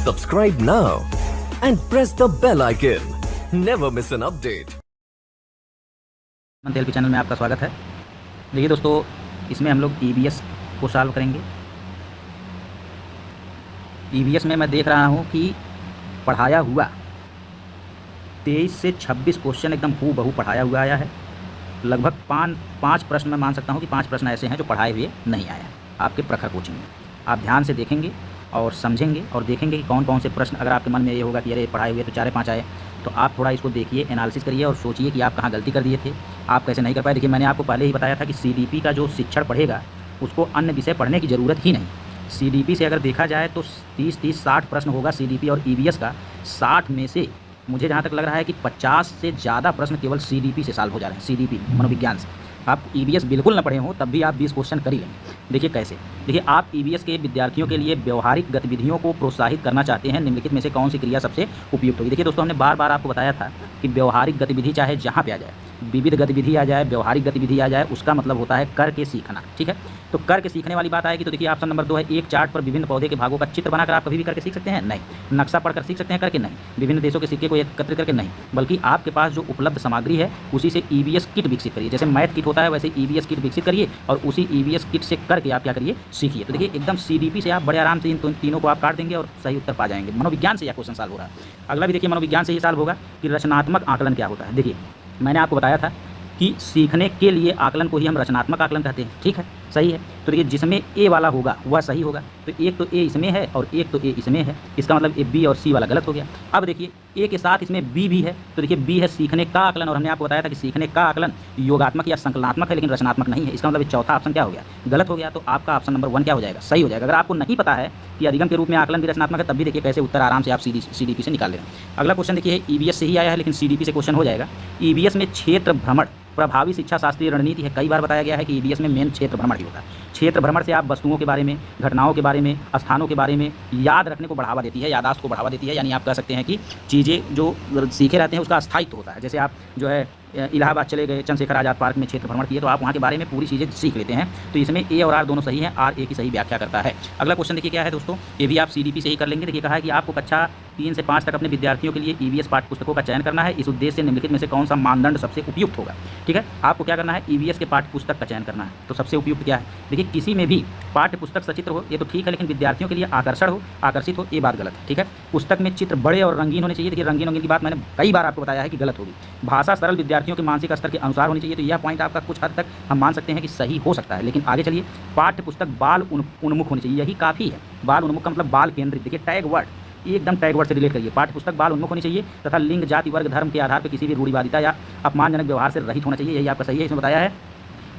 Subscribe now and press the bell icon. Never miss an update. Month LP channel में आपका स्वागत है। देखिए दोस्तों, इसमें हम लोग ईवीएस को सॉल्व करेंगे। ईवीएस में मैं देख रहा हूँ कि पढ़ाया हुआ 23 से 26 क्वेश्चन एकदम हूबहू पढ़ाया हुआ आया है। लगभग पाँच प्रश्न मैं मान सकता हूँ कि 5 प्रश्न ऐसे हैं जो पढ़ाए हुए नहीं आए हैं आपके प्रखर कोचिंग में। आप ध्यान से देखेंगे और समझेंगे और देखेंगे कि कौन कौन से प्रश्न, अगर आपके मन में ये होगा कि अरे पढ़ाए हुए तो 4-5 आए, तो आप थोड़ा इसको देखिए, एनालिसिस करिए और सोचिए कि आप कहाँ गलती कर दिए थे, आप कैसे नहीं कर पाए। देखिए, मैंने आपको पहले ही बताया था कि सीडीपी का जो शिक्षण पढ़ेगा उसको अन्य विषय पढ़ने की ज़रूरत ही नहीं। सीडीपी से अगर देखा जाए तो 30-60 प्रश्न होगा सीडीपी और ईवीएस का। 60 में से मुझे जहाँ तक लग रहा है कि 50 से ज़्यादा प्रश्न केवल सीडीपी से सॉल्व हो जा रहे हैं। सीडीपी मनोविज्ञान से आप ईवीएस बिल्कुल ना पढ़े हो तब भी आप 20 क्वेश्चन कर ही लेंगे। देखिए कैसे। देखिए, आप ईवीएस के विद्यार्थियों के लिए व्यवहारिक गतिविधियों को प्रोत्साहित करना चाहते हैं, निम्नलिखित में से कौन सी क्रिया सबसे उपयुक्त होगी। देखिए दोस्तों, हमने बार बार आपको बताया था कि व्यवहारिक गतिविधि चाहे जहाँ पे आ जाए, विविध गतिविधि आ जाए, व्यवहारिक गतिविधि आ जाए, उसका मतलब होता है करके सीखना। ठीक है, तो करके सीखने वाली बात आएगी तो देखिए ऑप्शन नंबर 2 है। एक चार्ट पर विभिन्न पौधे के भागों का चित्र बनाकर आप कभी भी करके सीख सकते हैं? नहीं। नक्शा पढ़कर सीख सकते हैं? करके नहीं। विभिन्न देशों के सिक्के को एकत्र करके नहीं, बल्कि आपके पास जो उपलब्ध सामग्री है उसी से ईवीएस किट विकसित करिए। जैसे मैथ किट होता है वैसे ईवीएस किट विकसित करिए और उसी ईवीएस किट से करके आप क्या करिए, सीखिए। तो देखिए एकदम सीडीपी से आप बड़े आराम से इन तीनों को आप काट देंगे और सही उत्तर पा जाएंगे। मनोविज्ञान से यह क्वेश्चन सॉल्व हो रहा है। अगला भी देखिए मनोविज्ञान से ही सॉल्व होगा कि रचनात्मक आकलन क्या होता है। देखिए, मैंने आपको बताया था कि सीखने के लिए आकलन को ही हम रचनात्मक आकलन कहते हैं। ठीक है, सही है। तो देखिए जिसमें ए वाला होगा वह सही होगा। तो एक तो ए इसमें है और एक तो ए इसमें है, इसका मतलब ए बी और सी वाला गलत हो गया। अब देखिए ए के साथ इसमें बी भी है, तो देखिए बी है सीखने का आकलन, और हमने आपको बताया था कि सीखने का आकलन योगात्मक या संकलनात्मक है लेकिन रचनात्मक नहीं है। इसका मतलब चौथा ऑप्शन क्या हो गया, गलत हो गया। तो आपका ऑप्शन नंबर 1 क्या हो जाएगा, सही हो जाएगा। अगर आपको नहीं पता है कि अधिगम के रूप में आकलन भी रचनात्मक है, तब भी देखिए कैसे उत्तर आराम से आप सीडीपी से निकाल लेंगे। अगला क्वेश्चन देखिए ईवीएस से ही आया है लेकिन सीडीपी से क्वेश्चन हो जाएगा। ईवीएस में क्षेत्र भ्रमण प्रभावी शिक्षा शास्त्रीय रणनीति है। कई बार बताया गया है कि ईवीएस में मेन क्षेत्र भ्रमण ही होता है। क्षेत्र भ्रमण से आप वस्तुओं के बारे में, घटनाओं के बारे में, स्थानों के बारे में याद रखने को बढ़ावा देती है, याददाश्त को बढ़ावा देती है। यानी आप कह सकते हैं कि चीज़ें जो सीखे रहते हैं उसका स्थायित्व होता है। जैसे आप जो है इलाहाबाद चले गए, चंद्रशेखर आज़ाद पार्क में क्षेत्र भ्रमण किए, तो आप वहाँ के बारे में पूरी चीज़ें सीख लेते हैं। तो इसमें ए और आर दोनों सही हैं, आर ए की सही व्याख्या करता है। अगला क्वेश्चन देखिए क्या है दोस्तों, ये भी आप सीडीपी से ही कर लेंगे। देखिए कहा है कि आपको कक्षा 3 से 5 तक अपने विद्यार्थियों के लिए ईवीएस पाठ्य पुस्तकों का चयन करना है। इस उद्देश्य से निम्नलिखित में से कौन सा मानदंड सबसे उपयुक्त होगा। ठीक है, आपको क्या करना है, ईवीएस के पाठ्य पुस्तक का चयन करना है। तो सबसे उपयुक्त क्या है, देखिए किसी में भी पाठ्य पुस्तक सचित्र हो ये तो ठीक है, लेकिन विद्यार्थियों के लिए आकर्षित हो ये बात गलत है। ठीक है, पुस्तक में चित्र बड़े और रंगीन होने चाहिए। देखिए रंगीन की बात मैंने कई बार आपको बताया है कि गलत होगी। भाषा सरल विद्यार्थियों के मानसिक स्तर के अनुसार होनी चाहिए। तो यह पॉइंट आपका कुछ हद तक हम मान सकते हैं कि सही हो सकता है, लेकिन आगे चलिए। पाठ्य पुस्तक बाल उन्मुख होनी चाहिए, यही काफ़ी है। बाल उन्मुख का मतलब बाल केंद्रित। देखिए टैग वर्ड, एकदम टैग वर्ड से रिलेट करिए। पाठ्य पुस्तक बाल उन्मुख होनी चाहिए तथा लिंग, जाति, वर्ग, धर्म के आधार पर किसी भी रूढ़िवादिता या अपमानजनक व्यवहार से रहित होना चाहिए। यही आपका सही है। इसमें बताया है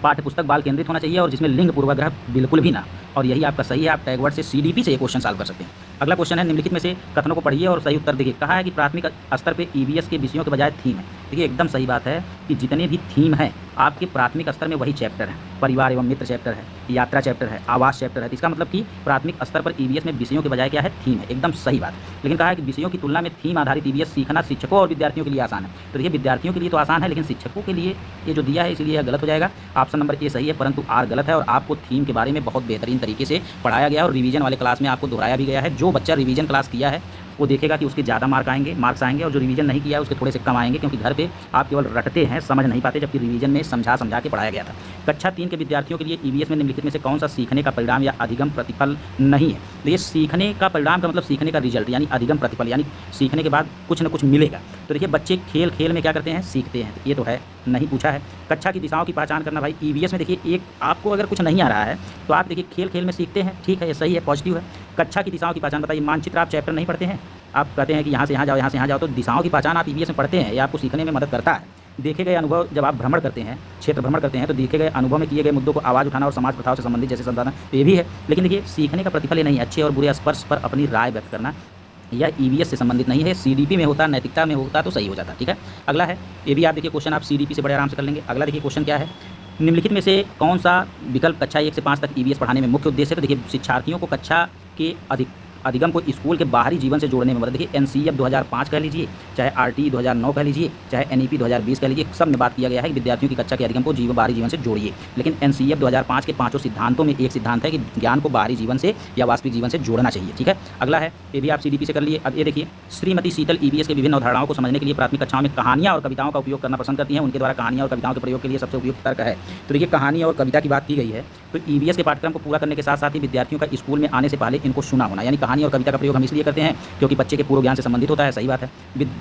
पाठ्य पुस्तक बाल केंद्रित होना चाहिए और जिसमें लिंग पूर्वाग्रह बिल्कुल भी ना, और यही आपका सही है। आप टैग वर्ड से सीडीपी से ये क्वेश्चन सॉल्व कर सकते हैं। अगला क्वेश्चन है निम्नलिखित में से कथनों को पढ़िए और सही उत्तर देखिए। कहा है कि प्राथमिक स्तर पे ईवीएस के विषयों के बजाय थीम है। देखिए एकदम सही बात है कि जितने भी थीम है आपके प्राथमिक स्तर में वही चैप्टर है। परिवार एवं मित्र चैप्टर है, यात्रा चैप्टर है, आवास चैप्टर है। तो इसका मतलब कि प्राथमिक स्तर पर ईवीएस में विषयों के बजाय क्या है, थीम है। एकदम सही बात। लेकिन कहा है कि विषयों की तुलना में थीम आधारित ईवीएस सीखना शिक्षकों और विद्यार्थियों के लिए आसान है। तो देखिए विद्यार्थियों के लिए तो आसान है, लेकिन शिक्षकों के लिए ये जो दिया है इसलिए यह गलत हो जाएगा। ऑप्शन नंबर ए सही है परंतु आर गलत है। और आपको थीम के बारे में बहुत बेहतरीन तरीके से पढ़ाया गया और रिवीजन वाले क्लास में आपको दोहराया भी गया है। जो बच्चा रिवीजन क्लास किया है वो देखेगा कि उसके ज़्यादा मार्क्स आएंगे और जो रिवीजन नहीं किया है उसके थोड़े से कम आएंगे, क्योंकि घर पे आप केवल रटते हैं, समझ नहीं पाते, जबकि रिवीजन में समझा के पढ़ाया गया था। कक्षा 3 के विद्यार्थियों के लिए ईवीएस में निम्नलिखित में से कौन सा सीखने का परिणाम या अधिगम प्रतिफल नहीं है। देखिए सीखने का परिणाम का मतलब सीखने का रिजल्ट, यानी अधिगम प्रतिफल, यानी सीखने के बाद कुछ न कुछ मिलेगा। तो देखिए बच्चे खेल में क्या करते हैं, सीखते हैं। ये तो है, नहीं पूछा है। कक्षा की दिशाओं की पहचान करना, भाई ईवीएस में देखिए एक आपको अगर कुछ नहीं आ रहा है तो आप देखिए खेल में सीखते हैं। ठीक है, ये सही है, पॉजिटिव है। कक्षा की दिशाओं की पहचान बताइए। मानचित्र आप चैप्टर नहीं पढ़ते हैं, आप कहते हैं कि यहाँ से यहाँ जाओ, यहाँ से यहाँ जाओ, तो दिशाओं की पहचान आप ईवीएस में पढ़ते हैं, ये आपको सीखने में मदद करता है। देखे गए अनुभव, जब आप भ्रमण करते हैं, क्षेत्र भ्रमण करते हैं, तो देखे गए अनुभव में किए गए मुद्दों को आवाज़ उठाना और समाज प्रथाओं से संबंधित जैसे संसाधन, तो ये भी है। लेकिन देखिए सीखने का प्रतिफल ये नहीं, अच्छे और बुरे स्पर्श पर अपनी राय व्यक्त करना, यह ईवीएस से संबंधित नहीं है। सीडीपी में होता, नैतिकता में होता तो सही हो जाता। ठीक है, अगला है, ये भी आप देखिए क्वेश्चन आप सीडीपी से बड़े आराम से कर लेंगे। अगला देखिए क्वेश्चन क्या है, निम्नलिखित में से कौन सा विकल्प कक्षा 1 से 5 तक ईवीएस पढ़ाने में मुख्य उद्देश्य है। तो देखिए शिक्षार्थियों को कक्षा के अधिगम को स्कूल के बाहरी जीवन से जोड़ने में मदद। देखिए NCEF 2005 कह लीजिए, चाहे RTE 2009 कह लीजिए, चाहे NEP 2020 कह लीजिए, सब में बात किया गया है कि विद्यार्थियों की कक्षा के अधिगम को बाहरी जीवन से जोड़िए। लेकिन NCEF 2005 के 5 सिद्धांतों में एक सिद्धांत है कि ज्ञान को बाहरी जीवन से या वास्तविक जीवन से जोड़ना चाहिए। ठीक है, अगला है, ये भी आप CDP से कर लिए। अब ये देखिए, श्रीमती शीतल EVS के विभिन्न अवधारणाओं को समझने के लिए प्राथमिक कक्षाओं में कहानियाँ और कविताओं का उपयोग करना पसंद करती हैं। उनके द्वारा कहानियाँ और कविताओं के प्रयोग के लिए सबसे उपयुक्त तर्क है। तो देखिए, कहानी और कविता की बात की गई है, तो EVS के पाठ्यक्रम को पूरा करने के साथ साथ ही विद्यार्थियों का स्कूल में आने से पहले इनको सुना होना, यानी कहानी और कविता का प्रयोग हम इसलिए करते हैं क्योंकि बच्चे के पूर्व ज्ञान से संबंधित होता है। सही बात है।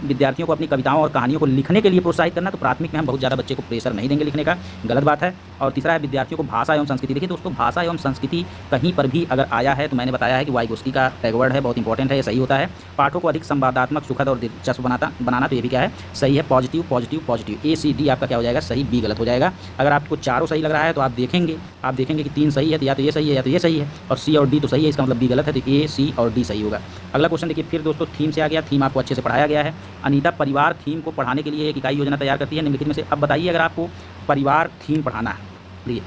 विद्यार्थियों को अपनी कविताओं और कहानियों को लिखने के लिए प्रोत्साहित करना, तो प्राथमिक में हम बहुत ज़्यादा बच्चे को प्रेशर नहीं देंगे लिखने का, गलत बात है। और तीसरा है विद्यार्थियों को भाषा एवं संस्कृति। देखिए दोस्तों, भाषा एवं संस्कृति कहीं पर भी अगर आया है तो मैंने बताया है कि वाइगोस्की का टैगवर्ड है, बहुत इंपॉर्टेंट है, ये सही होता है। पाठों को अधिक संवादात्मक, सुखद और दिलचस्प बनाना, तो ये भी क्या है, सही है। पॉजिटिव पॉजिटिव पॉजिटिव, ACD आपका क्या हो जाएगा, सही, B गलत हो जाएगा। अगर आपको चारों सही लग रहा है तो आप देखेंगे कि 3 सही है, तो या तो ये सही है या तो ये सही है, और C और D तो सही है, इसका मतलब B गलत है, तो A, C और D सही होगा। अगला क्वेश्चन देखिए, फिर दोस्तों थीम से आ गया, थीम आपको अच्छे से पढ़ाया गया है। अनीता परिवार थीम को पढ़ाने के लिए एक इकाई योजना तैयार करती है निम्नलिखित में से। अब बताइए, अगर आपको परिवार थीम पढ़ाना है, देखिए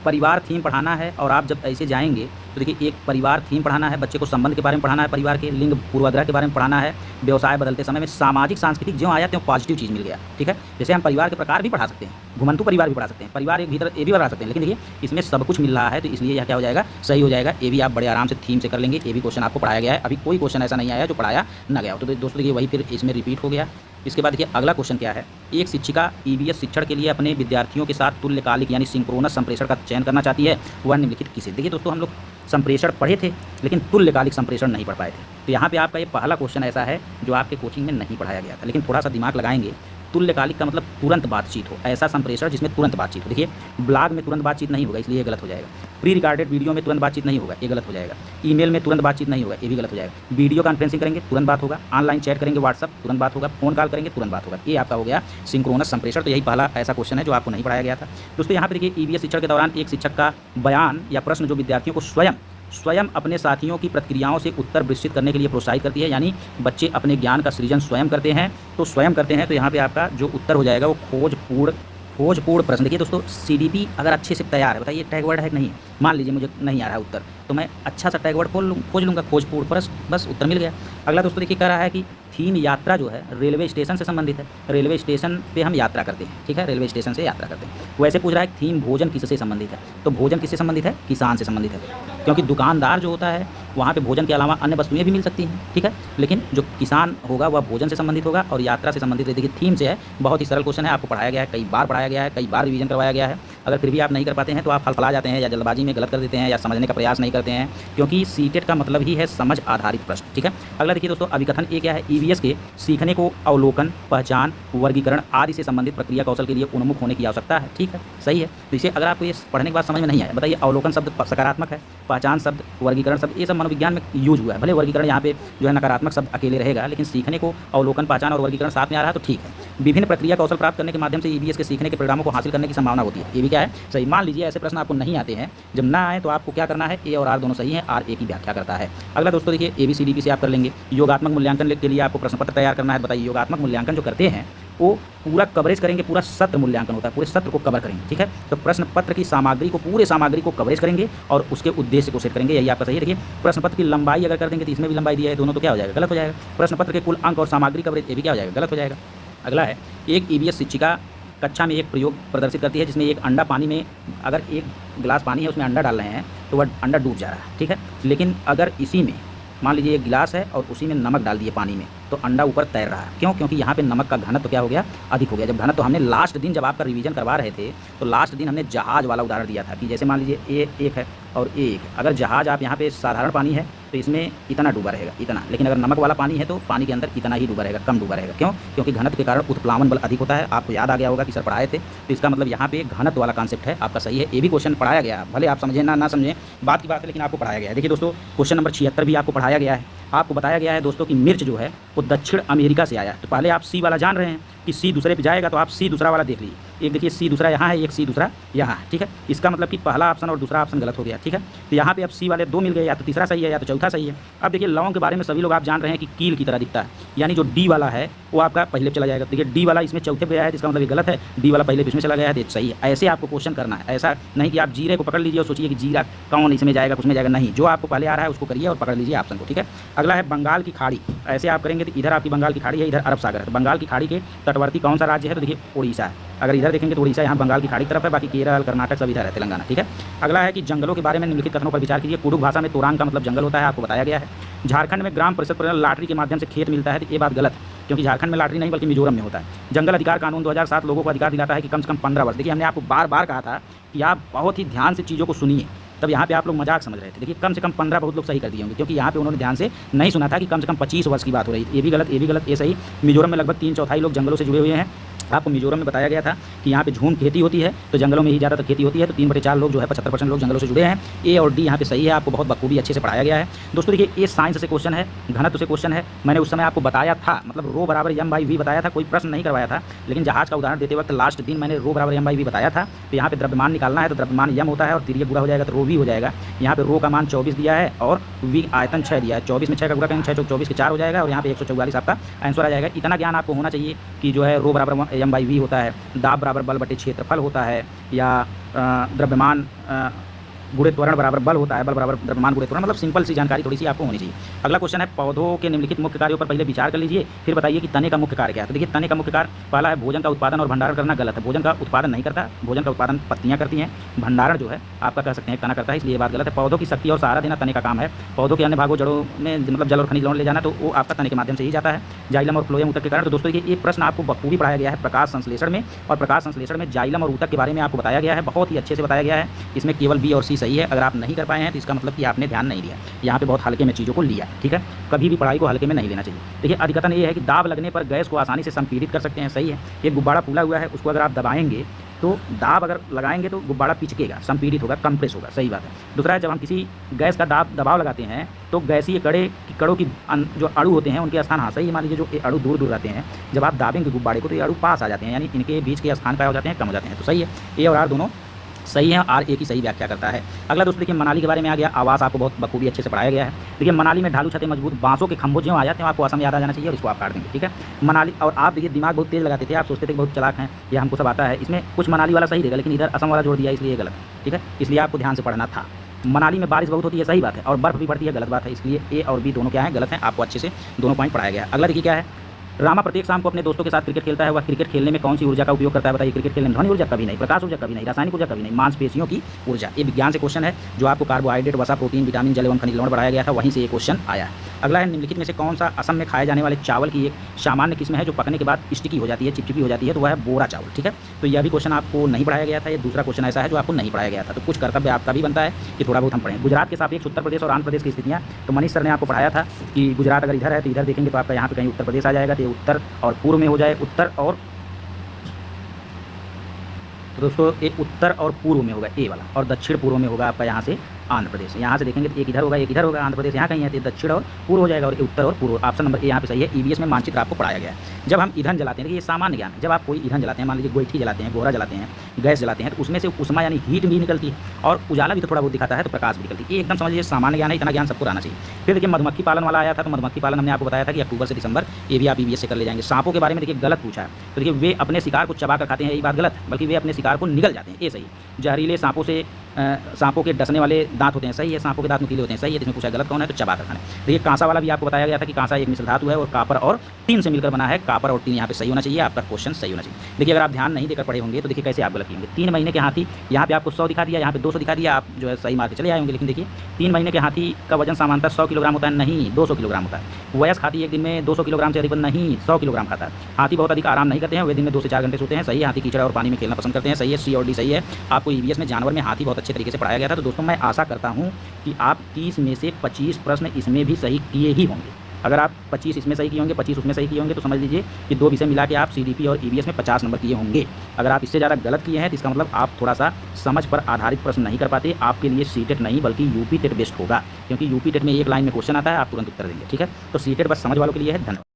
परिवार थीम पढ़ाना है और आप जब ऐसे जाएंगे तो देखिए, एक परिवार थीम पढ़ाना है, बच्चे को संबंध के बारे में पढ़ाना है, परिवार के लिंग पूर्वाग्रह के बारे में पढ़ाना है, व्यवसाय बदलते समय में, सामाजिक सांस्कृतिक, ज्यों आया त्यों पॉजिटिव चीज़ मिल गया। ठीक है, जैसे हम परिवार के प्रकार भी पढ़ा सकते हैं, घुमंतु परिवार भी पढ़ा सकते हैं, परिवार एक भीतर ये भी पढ़ा सकते हैं, लेकिन देखिए इसमें सब कुछ मिल रहा है, तो इसलिए यह क्या हो जाएगा, सही हो जाएगा। ये भी आप बड़े आराम से थीम से कर लेंगे। ये भी क्वेश्चन आपको पढ़ाया गया है, अभी कोई क्वेश्चन ऐसा नहीं आया जो पढ़ाया ना गया हो। तो दोस्तों देखिए, वही फिर इसमें रिपीट हो गया। इसके बाद देखिए, अगला क्वेश्चन क्या है, एक शिक्षिका EVS शिक्षण के लिए अपने विद्यार्थियों के साथ तुल्यकालिक यानी सिंक्रोनस संप्रेषण का चयन करना चाहती है, वह निम्नलिखित किसे। देखिए दोस्तों, हम लोग संप्रेषण पढ़े थे लेकिन तुल्यकालिक संप्रेषण नहीं पढ़ पाए थे। तो यहाँ पे आपका ये पहला क्वेश्चन ऐसा है जो आपके कोचिंग में नहीं पढ़ाया गया था, लेकिन थोड़ा सा दिमाग लगाएंगे। तुल्यकालिक का मतलब तुरंत बातचीत हो, ऐसा संप्रेषण जिसमें तुरंत बातचीत हो। देखिए, ब्लॉग में तुरंत बातचीत नहीं होगा, इसलिए ये गलत हो जाएगा। प्री रिकॉर्डेड वीडियो में तुरंत बातचीत नहीं होगा, ये गलत हो जाएगा। ईमेल में तुरंत बातचीत नहीं होगा, ये भी गलत हो जाएगा। वीडियो कॉन्फ्रेंसिंग करेंगे, तुरंत बात होगा। ऑनलाइन चैट करेंगे, व्हाट्सअप, तुरंत बात होगा। फोन कॉल करेंगे, तुरंत बात होगा। ये आपका हो गया सिंक्रोनस संप्रेषण। तो यही पहला ऐसा क्वेश्चन है जो आपको नहीं पढ़ाया गया था। दोस्तों यहाँ पर देखिए, EVS शिक्षण के दौरान एक शिक्षक का बयान या प्रश्न जो विद्यार्थियों को स्वयं अपने साथियों की प्रतिक्रियाओं से उत्तर विकसित करने के लिए प्रोत्साहित करती है, यानी बच्चे अपने ज्ञान का सृजन स्वयं करते हैं। तो यहाँ पे आपका जो उत्तर हो जाएगा वो खोजपूर्ण प्रश्न। देखिए दोस्तों, CDP अगर अच्छे से तैयार है, बताइए टैग वर्ड है कि नहीं। मान लीजिए मुझे नहीं आ रहा है उत्तर, तो मैं अच्छा सा टैग वर्ड खोज लूँगा, खोजपूर्ण प्रश्न, बस उत्तर मिल गया। अगला दोस्तों देखिए, कह रहा है कि थीम यात्रा जो है रेलवे स्टेशन से संबंधित है। रेलवे स्टेशन पे हम यात्रा करते हैं, ठीक है, रेलवे स्टेशन से यात्रा करते हैं। वैसे पूछ रहा है थीम भोजन किससे संबंधित है, तो भोजन किससे संबंधित है, किसान से संबंधित है, क्योंकि दुकानदार जो होता है वहाँ पे भोजन के अलावा अन्य वस्तुएं भी मिल सकती हैं। ठीक है, लेकिन जो किसान होगा वह भोजन से संबंधित होगा और यात्रा से संबंधित है। देखिए थीम से है, बहुत ही सरल क्वेश्चन है, आपको पढ़ाया गया है, कई बार पढ़ाया गया है, कई बार रिवीजन करवाया गया है। अगर फिर भी आप नहीं कर पाते हैं तो आप फलफला जाते हैं या जल्दबाजी में गलत कर देते हैं या समझने का प्रयास नहीं करते हैं, क्योंकि सीटेट का मतलब ही है समझ आधारित प्रश्न। ठीक है, अगला देखिए दोस्तों, अभिकथन ए क्या है, EVS के सीखने को अवलोकन, पहचान, वर्गीकरण आदि से संबंधित प्रक्रिया कौशल के लिए उन्मुख होने की आवश्यकता है। ठीक है, सही है। तो इसे अगर आपको ये पढ़ने के बाद समझ में नहीं आया, बताइए अवलोकन शब्द सकारात्मक है, पहचान शब्द, वर्गीकरण शब्द, ये सब मनोविज्ञान में यूज हुआ है। भले वर्गीकरण यहाँ पे जो है नकारात्मक शब्द अकेले रहेगा, लेकिन सीखने को अवलोकन, पहचान और वर्गीकरण साथ में आ रहा है तो ठीक है। विभिन्न प्रक्रिया कौशल प्राप्त करने के माध्यम से EVS के सीखने के परिणामों को हासिल करने की संभावना होती है। ये भी क्या है, सही। मान लीजिए ऐसे प्रश्न आपको नहीं आते हैं, जब ना आए तो आपको क्या करना है, A और R दोनों सही है, R A की व्याख्या करता है। अगला दोस्तों देखिए, ABCDP से आप कर लेंगे। योगात्मक मूल्यांकन के लिए आपको प्रश्न पत्र तैयार करना है। बताइए योगात्मक मूल्यांकन जो करते हैं वो पूरा कवरेज करेंगे, पूरा सत्र मूल्यांकन होता है, पूरे सत्र को कवर करेंगे। ठीक है, तो प्रश्न पत्र की सामग्री को, पूरे सामग्री को कवरेज करेंगे और उसके उद्देश्य को सेट करेंगे, यही आपका सही है। देखिए प्रश्न पत्र की लंबाई अगर कर देंगे तो इसमें भी लंबाई दिया है, दोनों तो क्या हो जाएगा, गलत हो जाएगा। प्रश्न पत्र के कुल अंक और सामग्री कवरेज, ये भी क्या हो जाएगा, गलत हो जाएगा। अगला है, एक EVS शिक्षिका कक्षा में एक प्रयोग प्रदर्शित करती है जिसमें एक अंडा पानी में, अगर एक गिलास पानी है उसमें अंडा डाल रहे हैं तो वह अंडा डूब जा रहा है। ठीक है, लेकिन अगर इसी में मान लीजिए एक गिलास है और उसी में नमक डाल दिए पानी में, तो अंडा ऊपर तैर रहा है। क्यों? क्योंकि यहाँ पे नमक का घनत्व क्या हो गया, अधिक हो गया। जब घनत्व, तो हमने लास्ट दिन जब आपका रिवीजन करवा रहे थे तो लास्ट दिन हमने जहाज वाला उदाहरण दिया था कि जैसे मान लीजिए A एक है और A एक है। अगर जहाज आप यहाँ पे साधारण पानी है तो इसमें इतना डूबा रहेगा, इतना, लेकिन अगर नमक वाला पानी है तो पानी के अंदर इतना ही डूबा रहेगा, कम डूबा रहेगा। क्यों? क्योंकि घनत्व के कारण उत्प्लावन बल अधिक होता है। आपको याद आ गया होगा कि सर पढ़ाए थे, तो इसका मतलब यहाँ पे घनत्व वाला कॉन्सेप्ट है, आपका सही है। ये भी क्वेश्चन पढ़ाया गया, भले आप समझें ना समझें, बात की बात है, लेकिन आपको पढ़ाया गया है। देखिए दोस्तों, क्वेश्चन नंबर 76 भी आपको पढ़ाया गया है। आपको बताया गया है दोस्तों कि मिर्च जो है वो दक्षिण अमेरिका से आया। तो पहले आप C वाला जान रहे हैं कि C दूसरे पे जाएगा, तो आप C दूसरा वाला देख लीजिए। एक देखिए C दूसरा यहाँ है, एक C दूसरा यहाँ है। ठीक है, इसका मतलब कि पहला ऑप्शन और दूसरा ऑप्शन गलत हो गया। ठीक है, तो यहाँ पे अब C वाले 2 मिल गए, या तो तीसरा सही है या तो चौथा चौथा सही है। अब देखिए लौंग के बारे में सभी लोग आप जान रहे हैं कि कील की तरह दिखता है, यानी जो डी वाला है वो आपका पहले पे चला जाएगा। देखिए डी वाला इसमें चौथे पे आया है, जिसका मतलब ये गलत है। डी वाला पहले पे इसमें चला गया है, तो ये सही है। ऐसे आपको क्वेश्चन करना है, ऐसा नहीं कि आप जीरे को पकड़ लीजिए और सोचिए कि जीरा कौन इसमें जाएगा कुछ में जाएगा, नहीं, जो आपको पहले आ रहा है उसको करिए और पकड़ लीजिए ऑप्शन को, ठीक है। अगला है बंगाल की खाड़ी। ऐसे आप करेंगे तो इधर आपकी बंगाल की खाड़ी है, इधर अरब सागर है, तो बंगाल की खाड़ी के तटवर्ती कौन सा राज्य है, तो देखिए उड़ीसा है। अगर इधर देखेंगे तो उड़ीसा यहाँ बंगाल की खाड़ी तरफ है, बाकी केरल कर्नाटक सब इधर है, तेलंगाना, ठीक है। अगला है कि जंगलों के बारे में निम्नलिखित कथनों पर विचार कीजिए। कुडुख भाषा में तोरांग का मतलब जंगल होता है, आपको बताया गया है। झारखंड में ग्राम परिषद पर लॉटरी के माध्यम से खेत मिलता है, तो ये बात गलत है, क्योंकि झारखंड में लॉटरी नहीं बल्कि मिजोरम में होता है। जंगल अधिकार कानून 2007 लोगों को अधिकार दिलाता है कि कम से कम 15 वर्ष, देखिए हमने आपको बार बार कहा था कि आप बहुत ही ध्यान से चीज़ों को सुनिए, तब यहाँ पे आप लोग मजाक समझ रहे थे। देखिए कम से कम 15 बहुत लोग सही कर दिए होंगे, क्योंकि यहाँ पे उन्होंने ध्यान से नहीं सुना था कि कम से कम 25 वर्ष की बात हो रही थी। ये भी गलत, ये भी गलत, ये सही। मिजोरम में लगभग 3/4 लोग जंगलों से जुड़े हुए हैं। आपको मिजोरम में बताया गया था कि यहाँ पे झूम खेती होती है, तो जंगलों में ही ज़्यादातर खेती होती है, तो 3/4 लोग जो है 75% लोग जंगलों से जुड़े हैं। ए और डी यहाँ पे सही है, आपको बहुत बखूबी अच्छे से पढ़ाया गया है। दोस्तों देखिए ये साइंस से क्वेश्चन है, घनत्व से क्वेश्चन है। मैंने उस समय आपको बताया था, मतलब रो बराबर m/v बताया था, कोई प्रश्न नहीं करवाया था, लेकिन जहाज का उदाहरण देते वक्त लास्ट दिन मैंने रो बराबर m/v बताया था। तो यहाँ पे द्रव्यमान निकालना है, तो द्रव्यमान m होता है और तिर्यक गुणा हो जाएगा तो रो v हो जाएगा। यहाँ पे रो का मान 24 दिया है और v आयतन 6 दिया है, 24 में 6 का गुणा करेंगे 6 × 24 के 4 हो जाएगा, और यहाँ पे 144 आपका आंसर आ जाएगा। इतना ज्ञान आपको होना चाहिए कि जो है रो बराबर m/v होता है, दाब बराबर बल बटे क्षेत्रफल होता है, या द्रव्यमान गुणे त्वरण बराबर बल होता है, बल बराबर द्रव्यमान गुणे त्वरण, मतलब सिंपल सी जानकारी थोड़ी सी आपको होनी चाहिए। अगला क्वेश्चन है पौधों के निम्नलिखित मुख्य कार्यों पर पहले विचार कर लीजिए, फिर बताइए कि तने का मुख्य कार्य क्या है। तो देखिए तने का मुख्य कार्य पहला है भोजन का उत्पादन और भंडारण करना, गलत है। भोजन का उत्पादन नहीं करता, भोजन का उत्पादन पत्तियां करती हैं, भंडारण जो है आपका कह सकते हैं तना करता है, इसलिए ये बात गलत है। पौधों की शक्ति और सहारा देना तने का काम है। पौधों के अन्य भागों जड़ों में मतलब जल और खनिज लौट ले जाना, तो वो आपका तने के माध्यम से ही जाता है। जाइलम और फ्लोएम ऊतक के कारण। तो दोस्तों ये प्रश्न आपको बखूबी पढ़ाया गया है प्रकाश संश्लेषण में, और प्रकाश संश्लेषण में जाइलम और ऊतक के बारे में आपको बताया गया है, बहुत ही अच्छे से बताया गया है। इसमें केवल बी और सी सही है। अगर आप नहीं कर पाए हैं तो इसका मतलब कि आपने ध्यान नहीं दिया, यहाँ पे बहुत हल्के में चीज़ों को लिया, ठीक है। कभी भी पढ़ाई को हल्के में नहीं लेना चाहिए। देखिए अधिकतन ये है कि दाब लगने पर गैस को आसानी से संपीड़ित कर सकते हैं, सही है। एक गुब्बारा फूला हुआ है, उसको अगर आप दबाएंगे तो दाब अगर लगाएंगे तो गुब्बारा पिचकेगा, संपीड़ित होगा, कंप्रेस होगा, सही बात है। दूसरा है जब हम किसी गैस का दबाव लगाते हैं तो गैसीय कड़ों की जो अणु होते हैं उनके स्थान, हाँ सही है, मान लीजिए जो अणु दूर दूर रहते हैं, जब आप दाबेंगे गुब्बारे को तो ये अणु पास आ जाते हैं, यानी इनके बीच के स्थान क्या हो जाते हैं, कम हो जाते हैं, तो सही है। ए और आर दोनों सही है, आर ए की सही व्याख्या करता है। अगला दोस्तों देखिए मनाली के बारे में आ गया। आवास आपको बहुत बखूबी अच्छे से पढ़ाया गया है। देखिए मनाली में ढालू छतें मजबूत बांसों के खंभों जो आ जाते हैं, आपको असम याद आ जाना चाहिए और इसको आप काट देंगे, ठीक है। मनाली, और आप देखिए दिमाग बहुत तेज लगाते थे, आप सोचते थे बहुत चालाक हैं, ये हमको सब आता है। इसमें कुछ मनाली वाला सही रहेगा, लेकिन इधर असम वाला जोड़ दिया, इसलिए गलत, ठीक है। इसलिए आपको ध्यान से पढ़ना था। मनाली में बारिश बहुत होती है, सही बात है, और बर्फ भी पड़ती है, गलत बात है। इसलिए ए और बी दोनों क्या है, गलत है। आपको अच्छे से दोनों पॉइंट पढ़ाया गया। अगला देखिए क्या है, रामा प्रत्येक शाम को अपने दोस्तों के साथ क्रिकेट खेलता है, वह क्रिकेट खेलने में कौन सी ऊर्जा का उपयोग करता है, बताइए। क्रिकेट खेलने में ध्वनि ऊर्जा कभी नहीं, प्रकाश ऊर्जा कभी नहीं, रासायनिक ऊर्जा कभी नहीं, मांसपेशियों की ऊर्जा। ये विज्ञान से क्वेश्चन है, जो आपको कार्बोहाइड्रेट, वसा, प्रोटीन, विटामिन, जल एवं खनिज लवण बढ़ाया गया था, वहीं से ये क्वेश्चन आया है। अगला है निम्नलिखित में से कौन सा असम में खाए जाने वाले चावल की एक सामान्य किस्म है जो पकने के बाद स्टिकी हो जाती है, चिपचिपी हो जाती है, तो वह है बोरा चावल, ठीक है। तो यह भी क्वेश्चन आपको नहीं पढ़ाया गया था। ये दूसरा क्वेश्चन ऐसा है जो आपको नहीं पढ़ाया गया था, तो कुछ कर्तव्य आपका भी बनता है कि थोड़ा बहुत हम पढ़ें। गुजरात के सापेक्ष उत्तर प्रदेश और आंध्र प्रदेश की स्थितियाँ, तो मनीष सर ने आपको पढ़ाया था कि गुजरात अगर इधर है तो इधर देखेंगे तो आपका यहाँ पे कहीं उत्तर प्रदेश आ जाएगा, तो ये उत्तर और पूर्व में हो जाए, उत्तर और, तो दोस्तों एक उत्तर और पूर्व में होगा ए वाला, और दक्षिण पूर्व में होगा आपका यहाँ से आंध्र प्रदेश। यहाँ से देखेंगे तो एक इधर होगा, एक इधर होगा, आंध्र प्रदेश यहाँ कहीं है, तो दक्षिण और पूर्व हो जाएगा, और उत्तर और पूर्व। ऑप्शन नंबर ए यहाँ पे सही है। ईवीएस में मानचित्र आपको पढ़ाया गया है। जब हम ईंधन जलाते हैं, देखिए ये सामान्य ज्ञान है, जब आप कोई ईंधन जलाते हैं, मान लीजिए गोईठी जलाते हैं, गोहरा जलाते हैं, गैस जलाते हैं, तो उसमें से उष्मा यानी हीट भी निकलती है, और उजाला भी तो थोड़ा बहुत दिखाता है, तो प्रकाश भी निकलती है। ये एकदम समझिए सामान्य ज्ञान है, इतना ज्ञान सबको रहना चाहिए। फिर देखिए मधुमक्खी पालन वाला आया था, तो मधुमक्खी पालन हमने आपको बताया था कि अक्टूबर से दिसंबर, ये भी आप ईवीएस से कर ले जाएंगे। सांपों के बारे में देखिए गलत पूछा है, तो देखिए वे अपने शिकार को चबा कर खाते हैं, यही बात गलत, बल्कि वे अपने शिकार को निगल जाते हैं, ये सही। जहरीले सांपों से सांपों के डसने वाले दांत होते हैं, सही है। सांपों के दांत नुकीले होते हैं, सही है। इसमें पूछा गलत कौन है, तो चबा कर खाना। देखिए कांसा वाला भी आपको बताया गया था कि कांसा एक मिश्र धातु है और कापर और टीन से मिलकर बना है। कापर और टीन यहाँ पे सही होना चाहिए, आपका क्वेश्चन सही होना चाहिए। देखिए अगर आप ध्यान नहीं देकर पढ़े होंगे तो देखिए कैसे आप गलत किए होंगे। 3 महीने के हाथी, यहाँ पे आपको 100 दिखा दिया, यहाँ पे 200 दिखा दिया, आप जो है सही मार के चले आए होंगे। लेकिन देखिए 3 महीने के हाथी का वजन सामान्यतः 100 किलोग्राम होता है, नहीं 200 किलोग्राम होता है। वयस्क हाथी एक दिन में 200 किलोग्राम से अधिक नहीं 100 किलोग्राम खाता है। हाथी बहुत अधिक आराम नहीं करते हैं, वे दिन में 2 से 4 घंटे सोते हैं, सही है। हाथी कीचड़ और पानी में खेलना पसंद करते हैं, सही है। सी और डी सही है। आपको ईवीएस में जानवर में हाथी बहुत अच्छे तरीके से पढ़ाया गया था। तो दोस्तों मैं आशा करता हूँ कि आप 30 में से 25 प्रश्न इसमें भी सही किए ही होंगे। अगर आप 25 इसमें सही किए होंगे, 25 उसमें सही किए होंगे, तो समझ लीजिए कि 2 विषय मिला के आप सीडीपी और ईवीएस में 50 नंबर किए होंगे। अगर आप इससे ज़्यादा गलत किए हैं तो इसका मतलब आप थोड़ा सा समझ पर आधारित प्रश्न नहीं कर पाते। आपके लिए सीटेट नहीं बल्कि यूपी टेट बेस्ट होगा, क्योंकि यूपी टेट में एक लाइन में क्वेश्चन आता है, आप तुरंत उत्तर देंगे, ठीक है। तो सीटेट बस समझ वालों के लिए है। धन्यवाद।